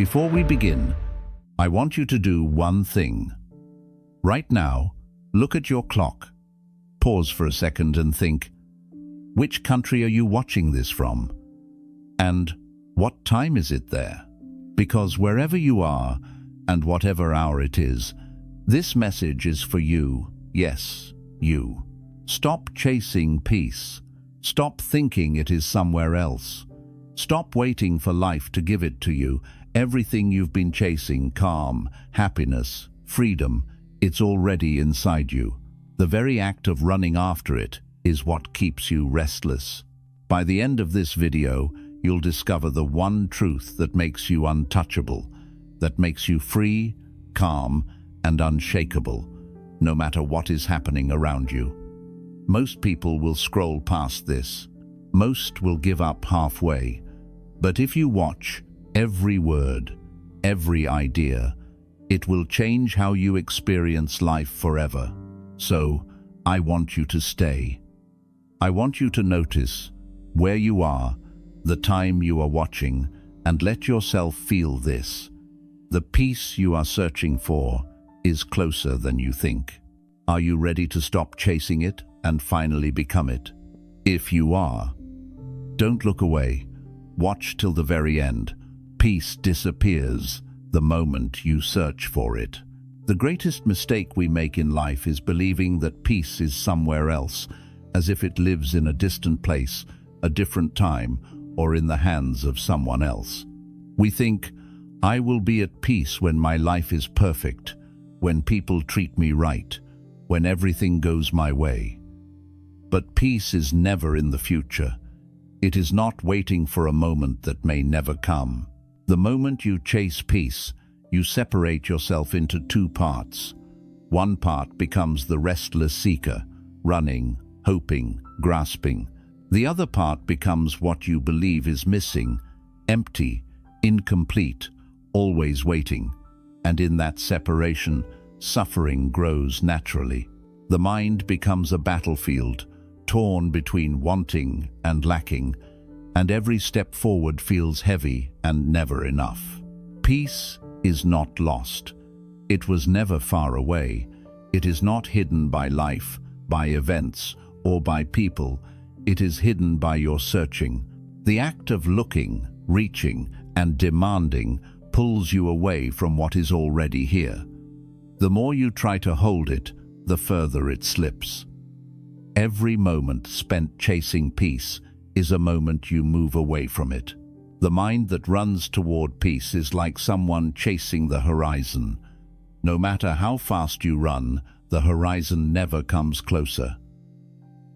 Before we begin, I want you to do one thing. Right now, look at your clock. Pause for a second and think, which country are you watching this from? And what time is it there? Because wherever you are, and whatever hour it is, this message is for you. Yes, you. Stop chasing peace. Stop thinking it is somewhere else. Stop waiting for life to give it to you. Everything you've been chasing, calm, happiness, freedom, it's already inside you. The very act of running after it is what keeps you restless. By the end of this video, you'll discover the one truth that makes you untouchable, that makes you free, calm, and unshakable, no matter what is happening around you. Most people will scroll past this. Most will give up halfway. But if you watch every word, every idea, it will change how you experience life forever. So, I want you to stay. I want you to notice where you are, the time you are watching, and let yourself feel this. The peace you are searching for is closer than you think. Are you ready to stop chasing it and finally become it? If you are, don't look away. Watch till the very end. Peace disappears the moment you search for it. The greatest mistake we make in life is believing that peace is somewhere else, as if it lives in a distant place, a different time, or in the hands of someone else. We think, I will be at peace when my life is perfect, when people treat me right, when everything goes my way. But peace is never in the future. It is not waiting for a moment that may never come. The moment you chase peace, you separate yourself into two parts. One part becomes the restless seeker, running, hoping, grasping. The other part becomes what you believe is missing, empty, incomplete, always waiting. And in that separation, suffering grows naturally. The mind becomes a battlefield, torn between wanting and lacking, and every step forward feels heavy and never enough. Peace is not lost. It was never far away. It is not hidden by life, by events, or by people. It is hidden by your searching. The act of looking, reaching, and demanding pulls you away from what is already here. The more you try to hold it, the further it slips. Every moment spent chasing peace is a moment you move away from it. The mind that runs toward peace is like someone chasing the horizon. No matter how fast you run, the horizon never comes closer.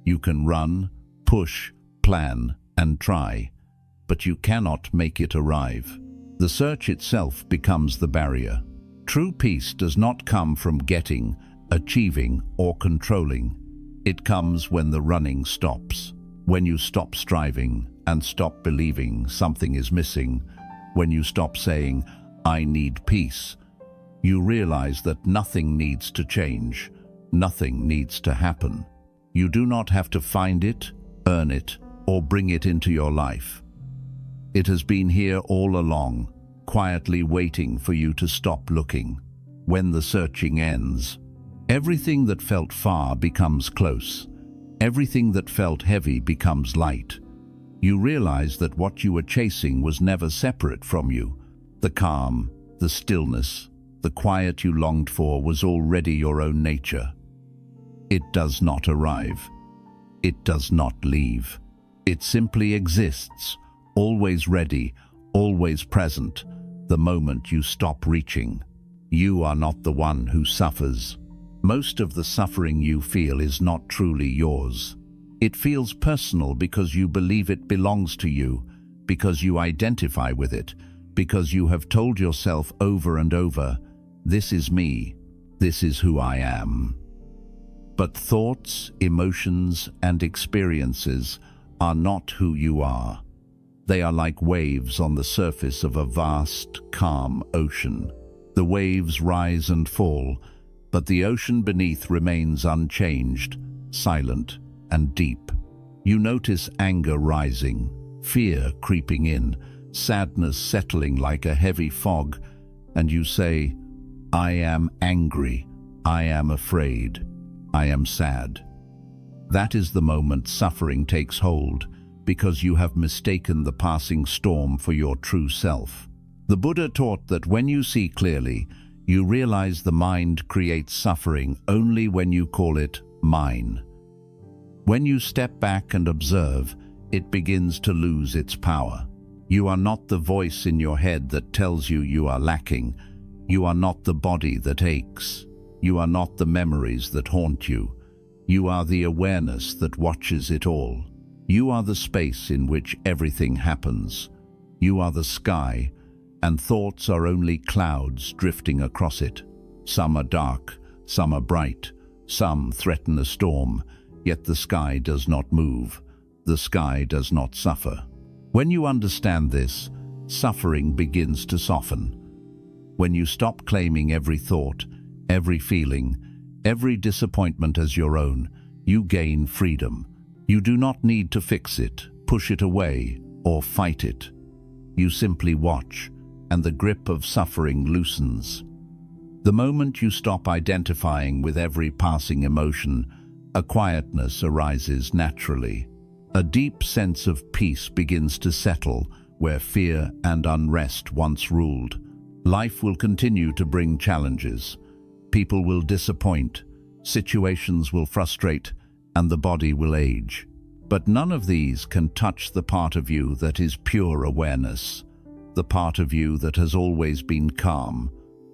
You can run, push, plan, and try, but you cannot make it arrive. The search itself becomes the barrier. True peace does not come from getting, achieving, or controlling. It comes when the running stops, when you stop striving and stop believing something is missing, when you stop saying, I need peace. You realize that nothing needs to change, nothing needs to happen. You do not have to find it, earn it, or bring it into your life. It has been here all along, quietly waiting for you to stop looking. When the searching ends, everything that felt far becomes close. Everything that felt heavy becomes light. You realize that what you were chasing was never separate from you. The calm, the stillness, the quiet you longed for was already your own nature. It does not arrive. It does not leave. It simply exists, always ready, always present, the moment you stop reaching. You are not the one who suffers. Most of the suffering you feel is not truly yours. It feels personal because you believe it belongs to you, because you identify with it, because you have told yourself over and over, this is me, this is who I am. But thoughts, emotions, and experiences are not who you are. They are like waves on the surface of a vast, calm ocean. The waves rise and fall, but the ocean beneath remains unchanged, silent, and deep. You notice anger rising, fear creeping in, sadness settling like a heavy fog, and you say, "I am angry, I am afraid, I am sad." That is the moment suffering takes hold, because you have mistaken the passing storm for your true self. The Buddha taught that when you see clearly, you realize the mind creates suffering only when you call it mine. When you step back and observe, it begins to lose its power. You are not the voice in your head that tells you you are lacking. You are not the body that aches. You are not the memories that haunt you. You are the awareness that watches it all. You are the space in which everything happens. You are the sky, and thoughts are only clouds drifting across it. Some are dark, some are bright, some threaten a storm, yet the sky does not move. The sky does not suffer. When you understand this, suffering begins to soften. When you stop claiming every thought, every feeling, every disappointment as your own, you gain freedom. You do not need to fix it, push it away, or fight it. You simply watch, and the grip of suffering loosens. The moment you stop identifying with every passing emotion, a quietness arises naturally. A deep sense of peace begins to settle where fear and unrest once ruled. Life will continue to bring challenges. People will disappoint, situations will frustrate, and the body will age. But none of these can touch the part of you that is pure awareness, the part of you that has always been calm,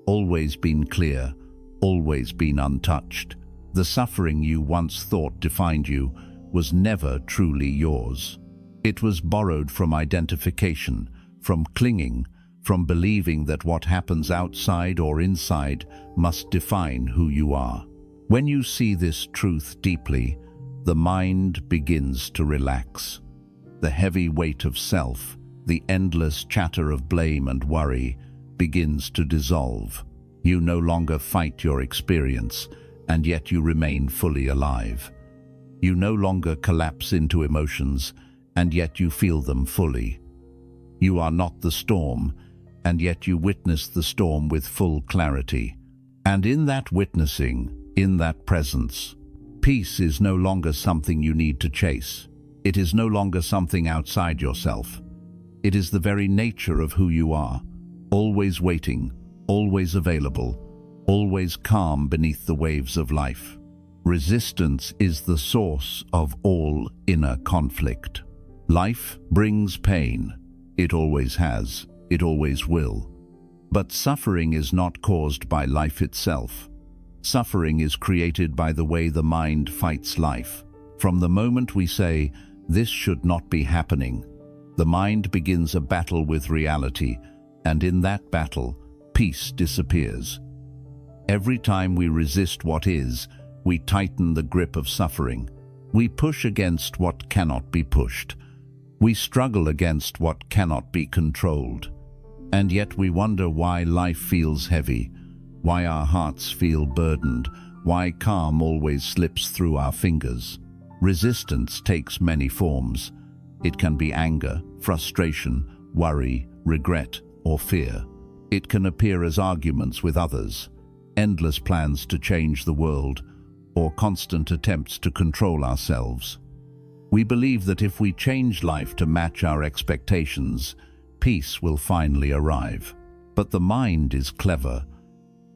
always been clear, always been untouched. The suffering you once thought defined you was never truly yours. It was borrowed from identification, from clinging, from believing that what happens outside or inside must define who you are. When you see this truth deeply, the mind begins to relax. The heavy weight of self, the endless chatter of blame and worry, begins to dissolve. You no longer fight your experience, and yet you remain fully alive. You no longer collapse into emotions, and yet you feel them fully. You are not the storm, and yet you witness the storm with full clarity. And in that witnessing, in that presence, peace is no longer something you need to chase. It is no longer something outside yourself. It is the very nature of who you are, always waiting, always available, always calm beneath the waves of life. Resistance is the source of all inner conflict. Life brings pain. It always has. It always will. But suffering is not caused by life itself. Suffering is created by the way the mind fights life. From the moment we say, "This should not be happening," the mind begins a battle with reality, and in that battle, peace disappears. Every time we resist what is, we tighten the grip of suffering. We push against what cannot be pushed. We struggle against what cannot be controlled. And yet we wonder why life feels heavy, why our hearts feel burdened, why calm always slips through our fingers. Resistance takes many forms. It can be anger, frustration, worry, regret, or fear. It can appear as arguments with others, endless plans to change the world, or constant attempts to control ourselves. We believe that if we change life to match our expectations, peace will finally arrive. But the mind is clever.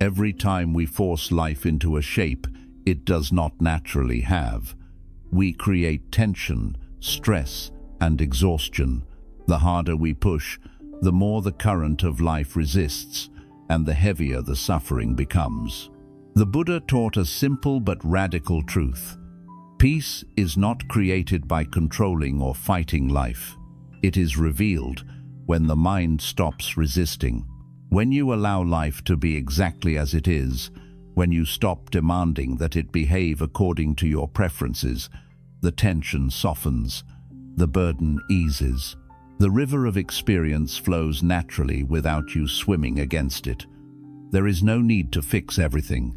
Every time we force life into a shape it does not naturally have, we create tension, stress, and exhaustion. The harder we push, the more the current of life resists, and the heavier the suffering becomes. The Buddha taught a simple but radical truth. Peace is not created by controlling or fighting life. It is revealed when the mind stops resisting. When you allow life to be exactly as it is, when you stop demanding that it behave according to your preferences, the tension softens, the burden eases. The river of experience flows naturally without you swimming against it. There is no need to fix everything.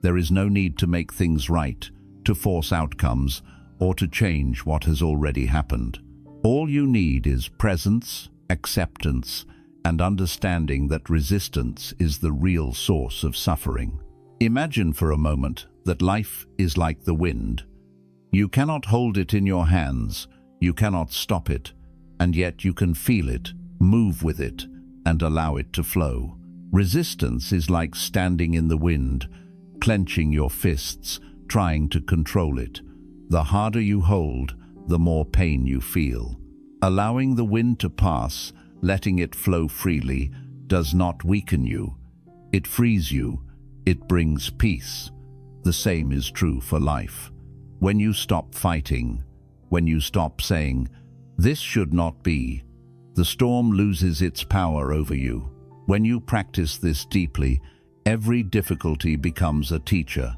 There is no need to make things right, to force outcomes, or to change what has already happened. All you need is presence, acceptance, and understanding that resistance is the real source of suffering. Imagine for a moment that life is like the wind. You cannot hold it in your hands, you cannot stop it, and yet you can feel it, move with it, and allow it to flow. Resistance is like standing in the wind, clenching your fists, trying to control it. The harder you hold, the more pain you feel. Allowing the wind to pass, letting it flow freely, does not weaken you. It frees you. It brings peace. The same is true for life. When you stop fighting, when you stop saying, "This should not be," the storm loses its power over you. When you practice this deeply, every difficulty becomes a teacher.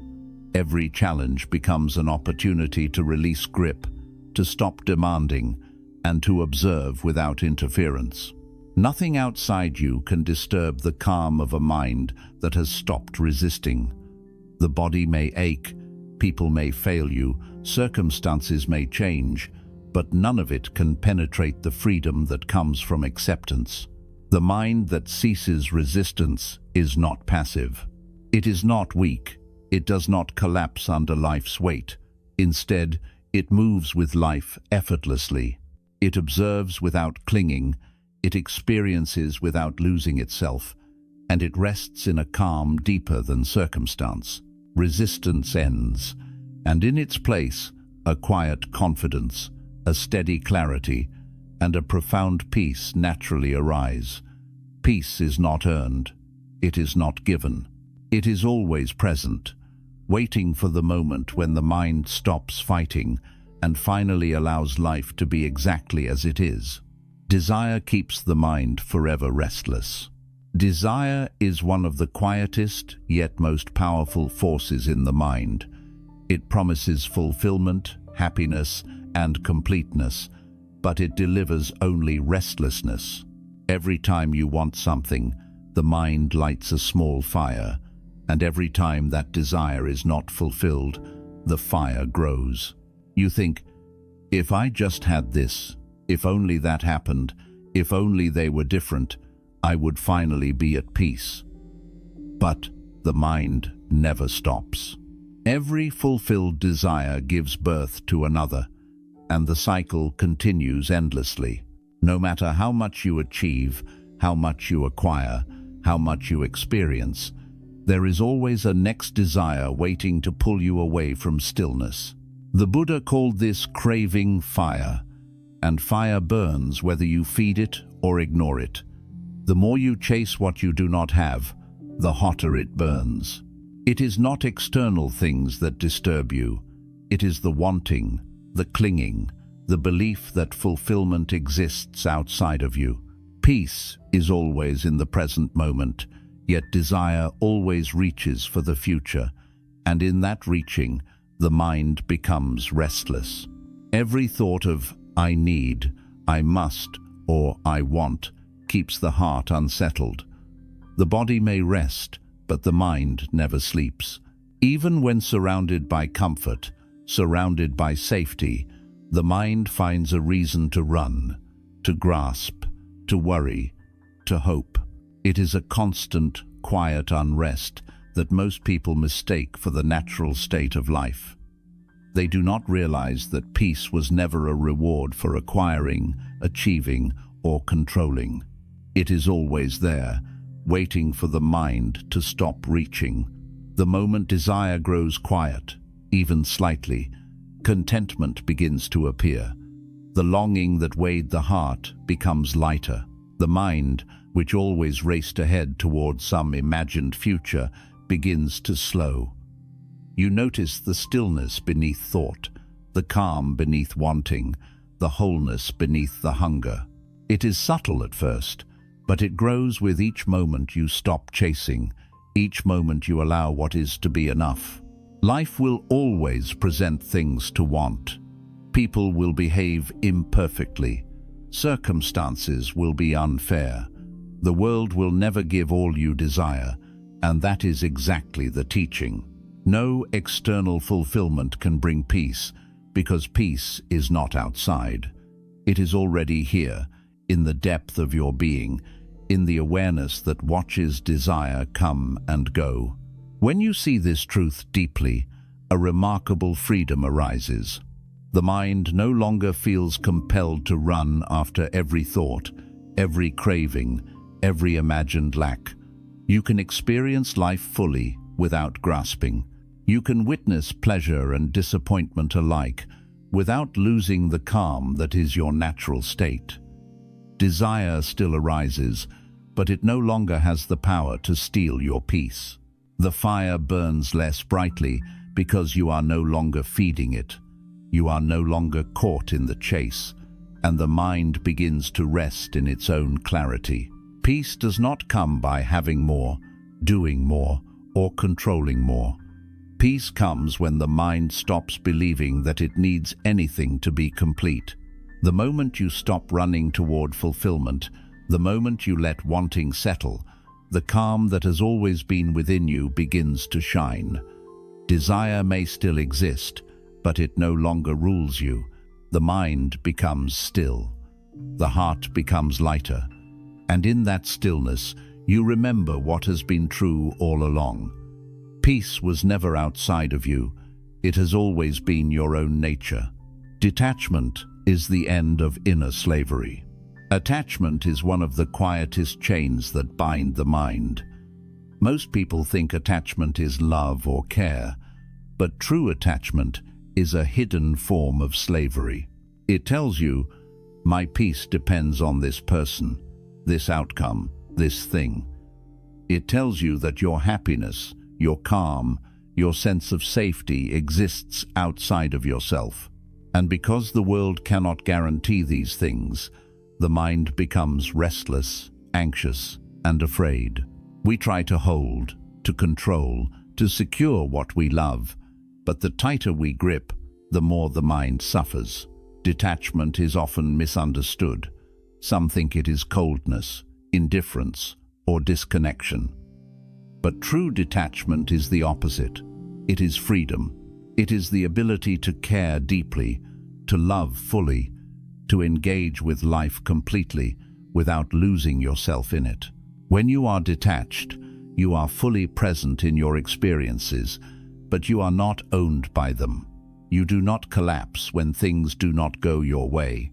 Every challenge becomes an opportunity to release grip, to stop demanding, and to observe without interference. Nothing outside you can disturb the calm of a mind that has stopped resisting. The body may ache, people may fail you, circumstances may change, but none of it can penetrate the freedom that comes from acceptance. The mind that ceases resistance is not passive. It is not weak. It does not collapse under life's weight. Instead, it moves with life effortlessly. It observes without clinging, it experiences without losing itself, and it rests in a calm deeper than circumstance. Resistance ends, and in its place, a quiet confidence, a steady clarity, and a profound peace naturally arise. Peace is not earned. It is not given. It is always present, waiting for the moment when the mind stops fighting and finally allows life to be exactly as it is. Desire keeps the mind forever restless. Desire is one of the quietest yet most powerful forces in the mind. It promises fulfillment, happiness, and completeness, but it delivers only restlessness. Every time you want something, the mind lights a small fire, and every time that desire is not fulfilled, the fire grows. You think, if I just had this, if only that happened, if only they were different, I would finally be at peace. But the mind never stops. Every fulfilled desire gives birth to another, and the cycle continues endlessly. No matter how much you achieve, how much you acquire, how much you experience, there is always a next desire waiting to pull you away from stillness. The Buddha called this craving fire, and fire burns whether you feed it or ignore it. The more you chase what you do not have, the hotter it burns. It is not external things that disturb you. It is the wanting, the clinging, the belief that fulfillment exists outside of you. Peace is always in the present moment, yet desire always reaches for the future, and in that reaching, the mind becomes restless. Every thought of "I need," "I must," or "I want" keeps the heart unsettled. The body may rest, but the mind never sleeps. Even when surrounded by comfort, surrounded by safety, the mind finds a reason to run, to grasp, to worry, to hope. It is a constant, quiet unrest that most people mistake for the natural state of life. They do not realize that peace was never a reward for acquiring, achieving, or controlling. It is always there, waiting for the mind to stop reaching. The moment desire grows quiet, even slightly, contentment begins to appear. The longing that weighed the heart becomes lighter. The mind, which always raced ahead towards some imagined future, begins to slow. You notice the stillness beneath thought, the calm beneath wanting, the wholeness beneath the hunger. It is subtle at first, but it grows with each moment you stop chasing, each moment you allow what is to be enough. Life will always present things to want. People will behave imperfectly. Circumstances will be unfair. The world will never give all you desire, and that is exactly the teaching. No external fulfillment can bring peace, because peace is not outside. It is already here, in the depth of your being, in the awareness that watches desire come and go. When you see this truth deeply, a remarkable freedom arises. The mind no longer feels compelled to run after every thought, every craving, every imagined lack. You can experience life fully without grasping. You can witness pleasure and disappointment alike without losing the calm that is your natural state. Desire still arises, but it no longer has the power to steal your peace. The fire burns less brightly because you are no longer feeding it. You are no longer caught in the chase, and the mind begins to rest in its own clarity. Peace does not come by having more, doing more, or controlling more. Peace comes when the mind stops believing that it needs anything to be complete. The moment you stop running toward fulfillment, the moment you let wanting settle, the calm that has always been within you begins to shine. Desire may still exist, but it no longer rules you. The mind becomes still. The heart becomes lighter. And in that stillness, you remember what has been true all along. Peace was never outside of you. It has always been your own nature. Detachment is the end of inner slavery. Attachment is one of the quietest chains that bind the mind. Most people think attachment is love or care, but true attachment is a hidden form of slavery. It tells you, my peace depends on this person, this outcome, this thing. It tells you that your happiness, your calm, your sense of safety exists outside of yourself. And because the world cannot guarantee these things, the mind becomes restless, anxious, and afraid. We try to hold, to control, to secure what we love, but the tighter we grip, the more the mind suffers. Detachment is often misunderstood. Some think it is coldness, indifference, or disconnection. But true detachment is the opposite. It is freedom. It is the ability to care deeply, to love fully, to engage with life completely without losing yourself in it. When you are detached, you are fully present in your experiences, but you are not owned by them. You do not collapse when things do not go your way.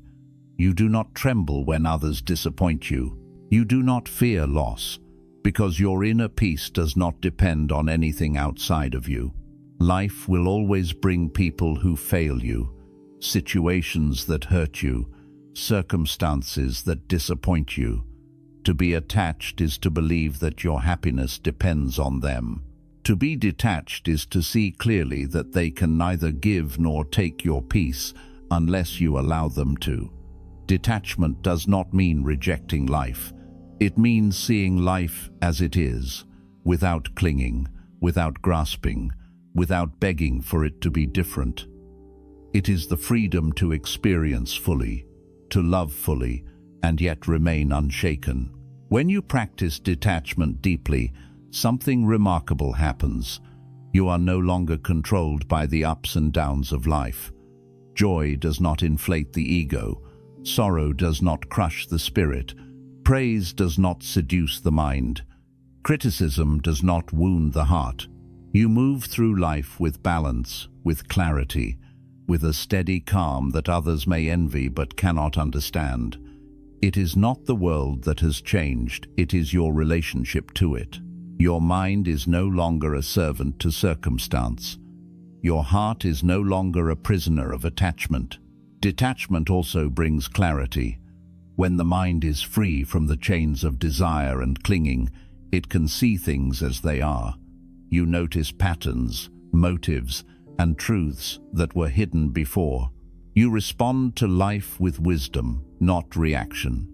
You do not tremble when others disappoint you. You do not fear loss, because your inner peace does not depend on anything outside of you. Life will always bring people who fail you, situations that hurt you, circumstances that disappoint you. To be attached is to believe that your happiness depends on them. To be detached is to see clearly that they can neither give nor take your peace unless you allow them to. Detachment does not mean rejecting life. It means seeing life as it is, without clinging, without grasping, without begging for it to be different. It is the freedom to experience fully, to love fully, and yet remain unshaken. When you practice detachment deeply, something remarkable happens. You are no longer controlled by the ups and downs of life. Joy does not inflate the ego. Sorrow does not crush the spirit. Praise does not seduce the mind. Criticism does not wound the heart. You move through life with balance, with clarity, with a steady calm that others may envy but cannot understand. It is not the world that has changed, it is your relationship to it. Your mind is no longer a servant to circumstance. Your heart is no longer a prisoner of attachment. Detachment also brings clarity. When the mind is free from the chains of desire and clinging, it can see things as they are. You notice patterns, motives, and truths that were hidden before. You respond to life with wisdom, not reaction.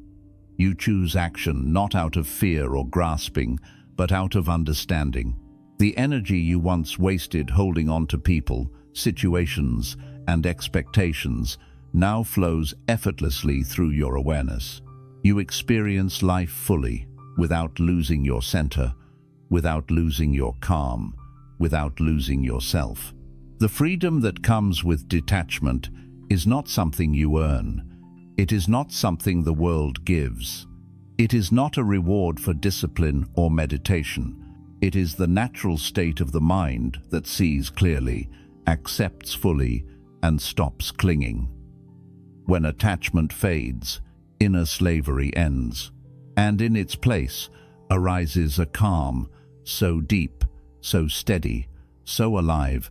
You choose action not out of fear or grasping, but out of understanding. The energy you once wasted holding on to people, situations, and expectations now flows effortlessly through your awareness. You experience life fully, without losing your center, without losing your calm, without losing yourself. The freedom that comes with detachment is not something you earn. It is not something the world gives. It is not a reward for discipline or meditation. It is the natural state of the mind that sees clearly, accepts fully, and stops clinging. When attachment fades, inner slavery ends, and in its place arises a calm, so deep, so steady, so alive,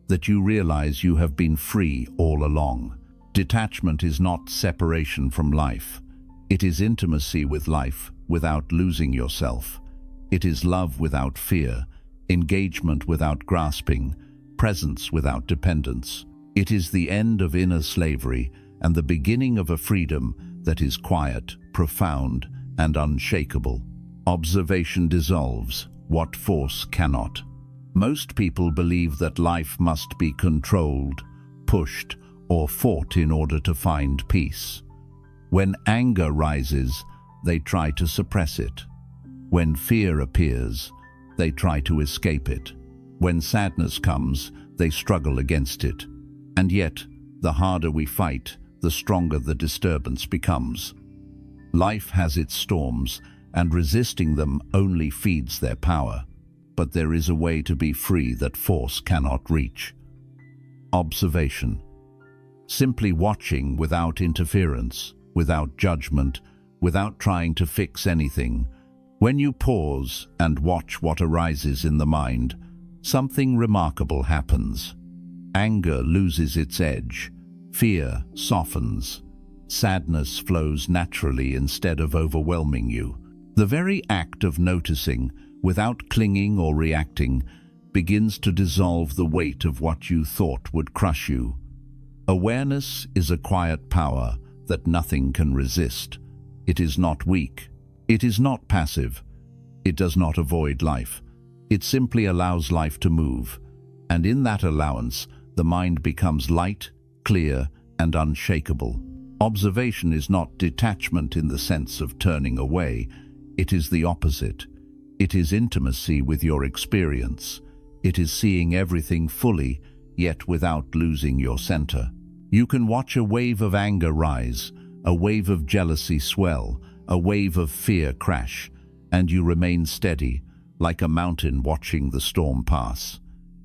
that you realize you have been free all along. Detachment is not separation from life. It is intimacy with life without losing yourself. It is love without fear, engagement without grasping, presence without dependence. It is the end of inner slavery and the beginning of a freedom that is quiet, profound, and unshakable. Observation dissolves what force cannot. Most people believe that life must be controlled, pushed, or fought in order to find peace. When anger rises, they try to suppress it. When fear appears, they try to escape it. When sadness comes, they struggle against it. And yet, the harder we fight, the stronger the disturbance becomes. Life has its storms, and resisting them only feeds their power. But there is a way to be free that force cannot reach. Observation. Simply watching without interference, without judgment, without trying to fix anything. When you pause and watch what arises in the mind, something remarkable happens. Anger loses its edge, fear softens, sadness flows naturally instead of overwhelming you. The very act of noticing, without clinging or reacting, begins to dissolve the weight of what you thought would crush you. Awareness is a quiet power that nothing can resist. It is not weak. It is not passive. It does not avoid life. It simply allows life to move. And in that allowance, the mind becomes light, clear, and unshakable. Observation is not detachment in the sense of turning away. It is the opposite. It is intimacy with your experience. It is seeing everything fully, yet without losing your center. You can watch a wave of anger rise, a wave of jealousy swell, a wave of fear crash, and you remain steady, like a mountain watching the storm pass.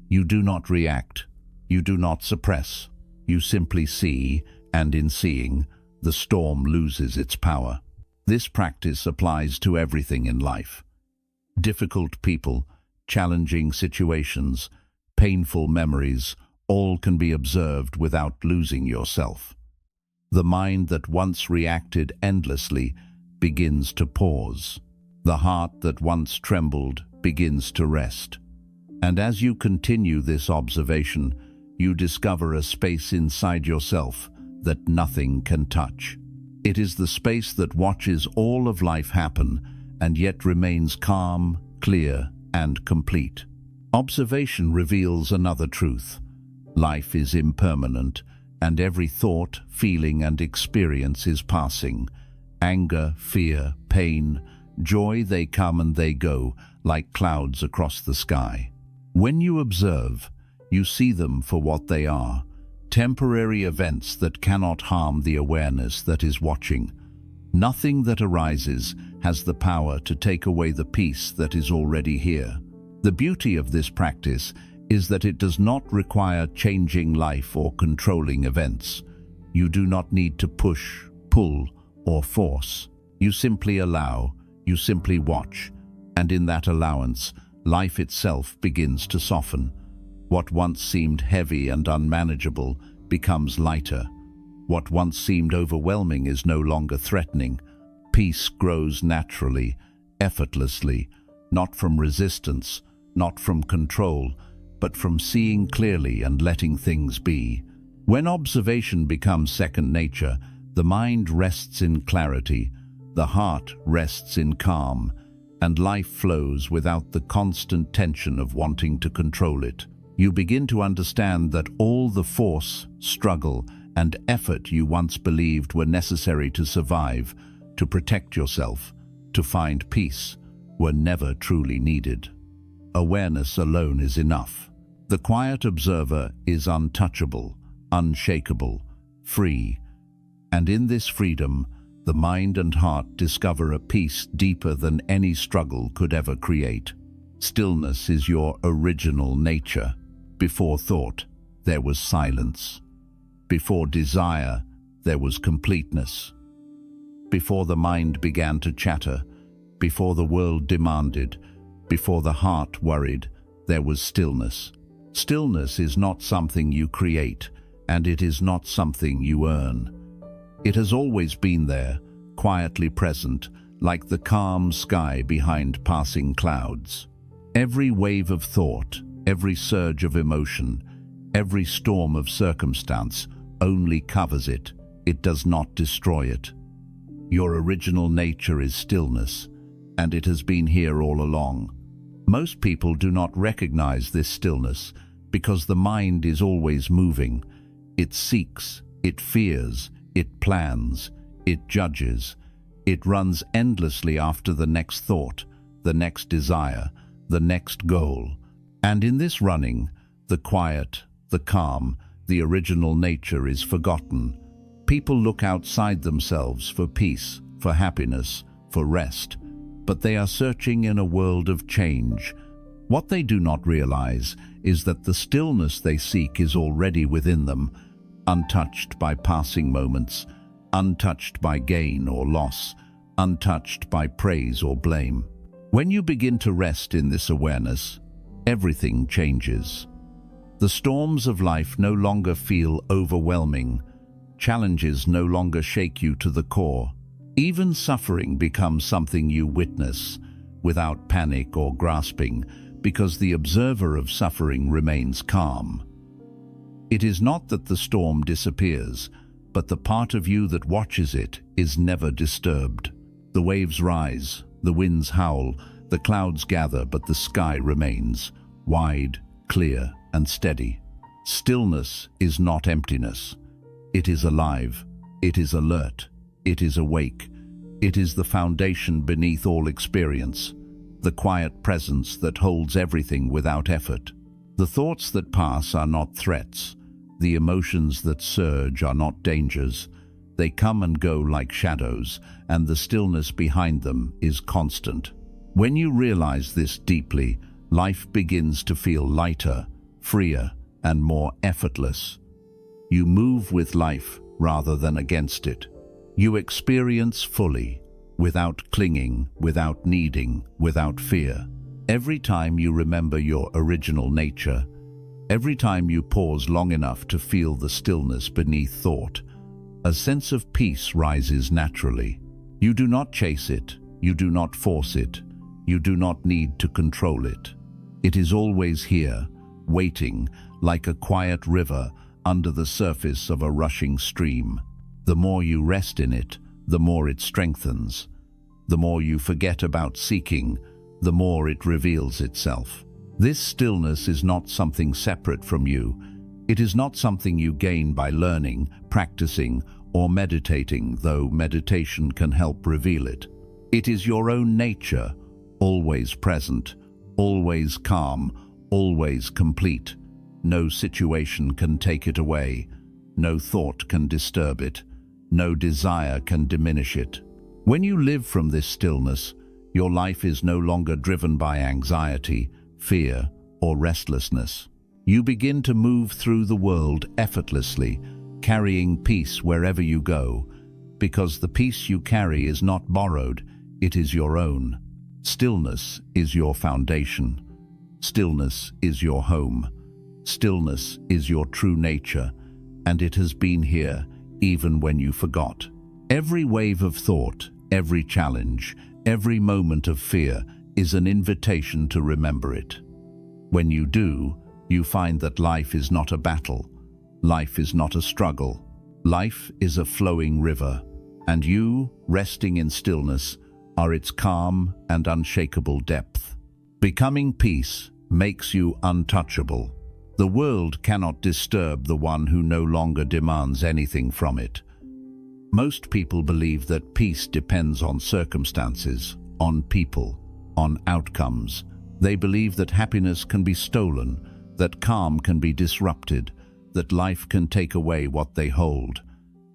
You do not react. You do not suppress. You simply see, and in seeing, the storm loses its power. This practice applies to everything in life. Difficult people, challenging situations, painful memories, all can be observed without losing yourself. The mind that once reacted endlessly begins to pause. The heart that once trembled begins to rest. And as you continue this observation, you discover a space inside yourself that nothing can touch. It is the space that watches all of life happen and yet remains calm, clear, and complete. Observation reveals another truth. Life is impermanent, and every thought, feeling, and experience is passing. Anger, fear, pain, joy, they come and they go, like clouds across the sky. When you observe, you see them for what they are, temporary events that cannot harm the awareness that is watching. Nothing that arises has the power to take away the peace that is already here. The beauty of this practice is that it does not require changing life or controlling events. You do not need to push, pull, or force. You simply allow, you simply watch, and in that allowance, life itself begins to soften. What once seemed heavy and unmanageable becomes lighter. What once seemed overwhelming is no longer threatening. Peace grows naturally, effortlessly, not from resistance, not from control, but from seeing clearly and letting things be. When observation becomes second nature, the mind rests in clarity, the heart rests in calm, and life flows without the constant tension of wanting to control it. You begin to understand that all the force, struggle, and effort you once believed were necessary to survive, to protect yourself, to find peace, were never truly needed. Awareness alone is enough. The quiet observer is untouchable, unshakable, free. And in this freedom, the mind and heart discover a peace deeper than any struggle could ever create. Stillness is your original nature. Before thought, there was silence. Before desire, there was completeness. Before the mind began to chatter, before the world demanded, before the heart worried, there was stillness. Stillness is not something you create, and it is not something you earn. It has always been there, quietly present, like the calm sky behind passing clouds. Every wave of thought, every surge of emotion, every storm of circumstance only covers it. It does not destroy it. Your original nature is stillness, and it has been here all along. Most people do not recognize this stillness because the mind is always moving. It seeks, it fears, it plans, it judges. It runs endlessly after the next thought, the next desire, the next goal. And in this running, the quiet, the calm, the original nature is forgotten. People look outside themselves for peace, for happiness, for rest, but they are searching in a world of change. What they do not realize is that the stillness they seek is already within them, untouched by passing moments, untouched by gain or loss, untouched by praise or blame. When you begin to rest in this awareness, everything changes. The storms of life no longer feel overwhelming. Challenges no longer shake you to the core. Even suffering becomes something you witness, without panic or grasping, because the observer of suffering remains calm. It is not that the storm disappears, but the part of you that watches it is never disturbed. The waves rise, the winds howl, the clouds gather, but the sky remains, wide, clear, and steady. Stillness is not emptiness. It is alive, it is alert, it is awake. It is the foundation beneath all experience, the quiet presence that holds everything without effort. The thoughts that pass are not threats. The emotions that surge are not dangers. They come and go like shadows, and the stillness behind them is constant. When you realize this deeply, life begins to feel lighter, freer, and more effortless. You move with life rather than against it. You experience fully, without clinging, without needing, without fear. Every time you remember your original nature, every time you pause long enough to feel the stillness beneath thought, a sense of peace rises naturally. You do not chase it, you do not force it, you do not need to control it. It is always here, waiting, like a quiet river under the surface of a rushing stream. The more you rest in it, the more it strengthens. The more you forget about seeking, the more it reveals itself. This stillness is not something separate from you. It is not something you gain by learning, practicing, or meditating, though meditation can help reveal it. It is your own nature, always present, always calm, always complete. No situation can take it away. No thought can disturb it. No desire can diminish it. When you live from this stillness, your life is no longer driven by anxiety, fear, or restlessness. You begin to move through the world effortlessly, carrying peace wherever you go, because the peace you carry is not borrowed, it is your own. Stillness is your foundation. Stillness is your home. Stillness is your true nature, and it has been here even when you forgot. Every wave of thought, every challenge, every moment of fear is an invitation to remember it. When you do, you find that life is not a battle. Life is not a struggle. Life is a flowing river, and you, resting in stillness, are its calm and unshakable depth. Becoming peace makes you untouchable. The world cannot disturb the one who no longer demands anything from it. Most people believe that peace depends on circumstances, on people, on outcomes. They believe that happiness can be stolen, that calm can be disrupted, that life can take away what they hold.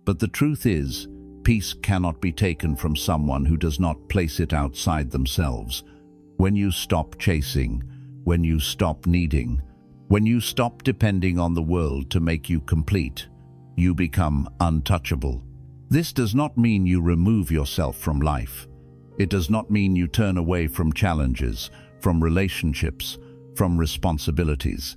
But the truth is, peace cannot be taken from someone who does not place it outside themselves. When you stop chasing, when you stop needing, when you stop depending on the world to make you complete, you become untouchable. This does not mean you remove yourself from life. It does not mean you turn away from challenges, from relationships, from responsibilities.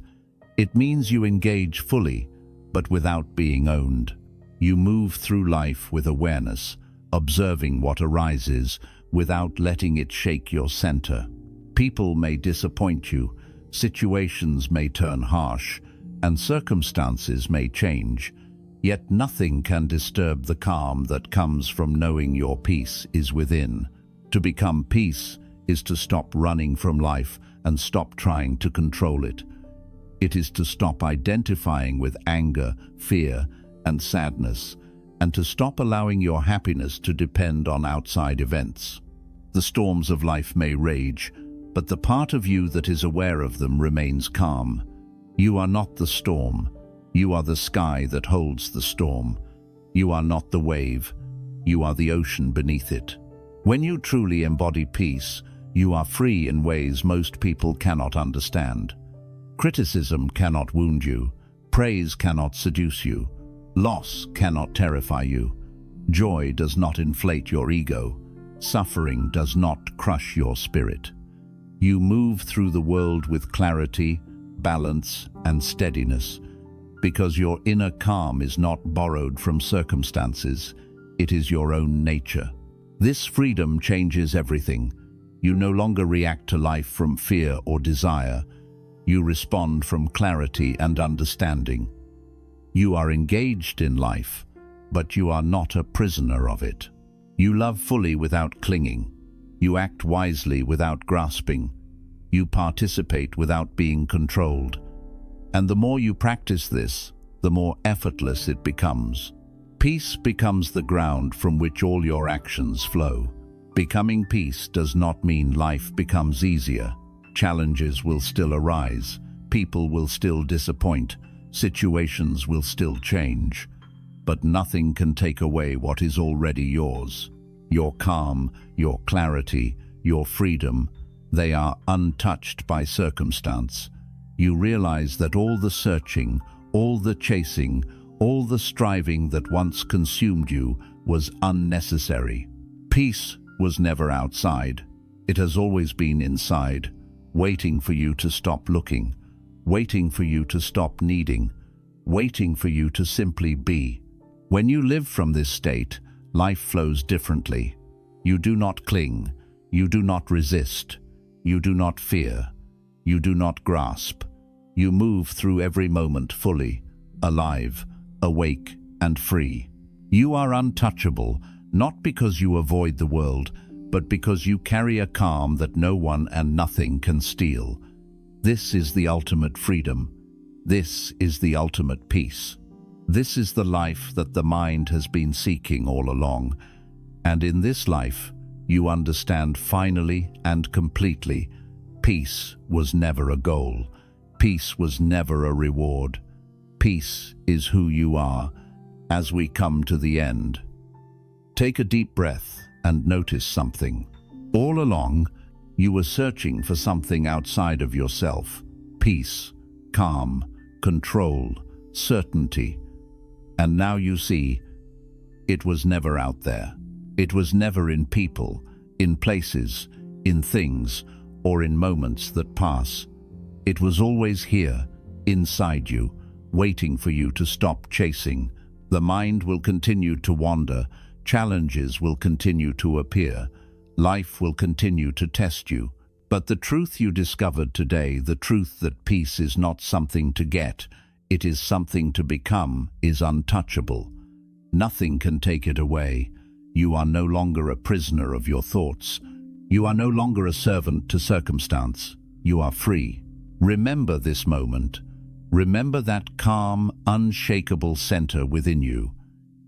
It means you engage fully, but without being owned. You move through life with awareness, observing what arises without letting it shake your center. People may disappoint you, situations may turn harsh, and circumstances may change. Yet nothing can disturb the calm that comes from knowing your peace is within. To become peace is to stop running from life and stop trying to control it. It is to stop identifying with anger, fear, and sadness, and to stop allowing your happiness to depend on outside events. The storms of life may rage, but the part of you that is aware of them remains calm. You are not the storm. You are the sky that holds the storm. You are not the wave. You are the ocean beneath it. When you truly embody peace, you are free in ways most people cannot understand. Criticism cannot wound you. Praise cannot seduce you. Loss cannot terrify you. Joy does not inflate your ego. Suffering does not crush your spirit. You move through the world with clarity, balance, and steadiness, because your inner calm is not borrowed from circumstances, it is your own nature. This freedom changes everything. You no longer react to life from fear or desire. You respond from clarity and understanding. You are engaged in life, but you are not a prisoner of it. You love fully without clinging. You act wisely without grasping. You participate without being controlled. And the more you practice this, the more effortless it becomes. Peace becomes the ground from which all your actions flow. Becoming peace does not mean life becomes easier. Challenges will still arise. People will still disappoint. Situations will still change. But nothing can take away what is already yours. Your calm, your clarity, your freedom, they are untouched by circumstance. You realize that all the searching, all the chasing, all the striving that once consumed you was unnecessary. Peace was never outside. It has always been inside, waiting for you to stop looking, waiting for you to stop needing, waiting for you to simply be. When you live from this state, life flows differently. You do not cling, you do not resist, you do not fear, you do not grasp. You move through every moment fully, alive, awake, and free. You are untouchable, not because you avoid the world, but because you carry a calm that no one and nothing can steal. This is the ultimate freedom. This is the ultimate peace. This is the life that the mind has been seeking all along. And in this life, you understand finally and completely, peace was never a goal. Peace was never a reward. Peace is who you are as we come to the end. Take a deep breath and notice something. All along, you were searching for something outside of yourself. Peace, calm, control, certainty. And now you see, it was never out there. It was never in people, in places, in things, or in moments that pass. It was always here, inside you, waiting for you to stop chasing. The mind will continue to wander, challenges will continue to appear, life will continue to test you. But the truth you discovered today, the truth that peace is not something to get, it is something to become, is untouchable. Nothing can take it away. You are no longer a prisoner of your thoughts. You are no longer a servant to circumstance. You are free. Remember this moment. Remember that calm, unshakable center within you.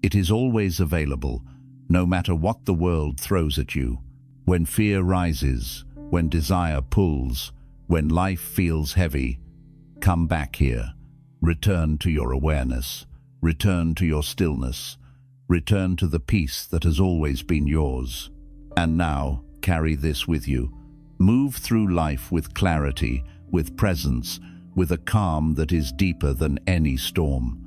It is always available, no matter what the world throws at you. When fear rises, when desire pulls, when life feels heavy, come back here. Return to your awareness. Return to your stillness. Return to the peace that has always been yours. And now, carry this with you. Move through life with clarity, with presence, with a calm that is deeper than any storm.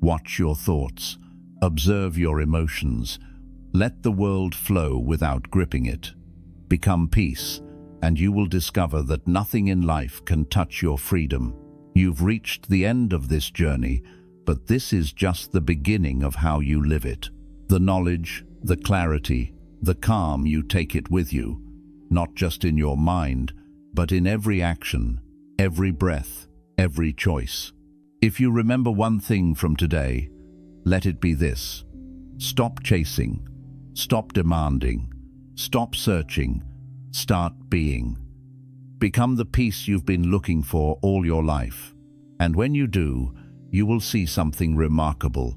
Watch your thoughts. Observe your emotions. Let the world flow without gripping it. Become peace, and you will discover that nothing in life can touch your freedom. You've reached the end of this journey, but this is just the beginning of how you live it. The knowledge, the clarity, the calm, you take it with you, not just in your mind, but in every action, every breath, every choice. If you remember one thing from today, let it be this: stop chasing, stop demanding, stop searching, start being. Become the peace you've been looking for all your life. And when you do, you will see something remarkable.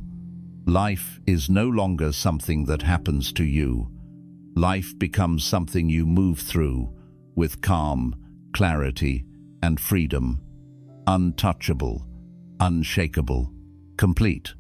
Life is no longer something that happens to you. Life becomes something you move through with calm, clarity, and freedom. Untouchable, unshakable, complete.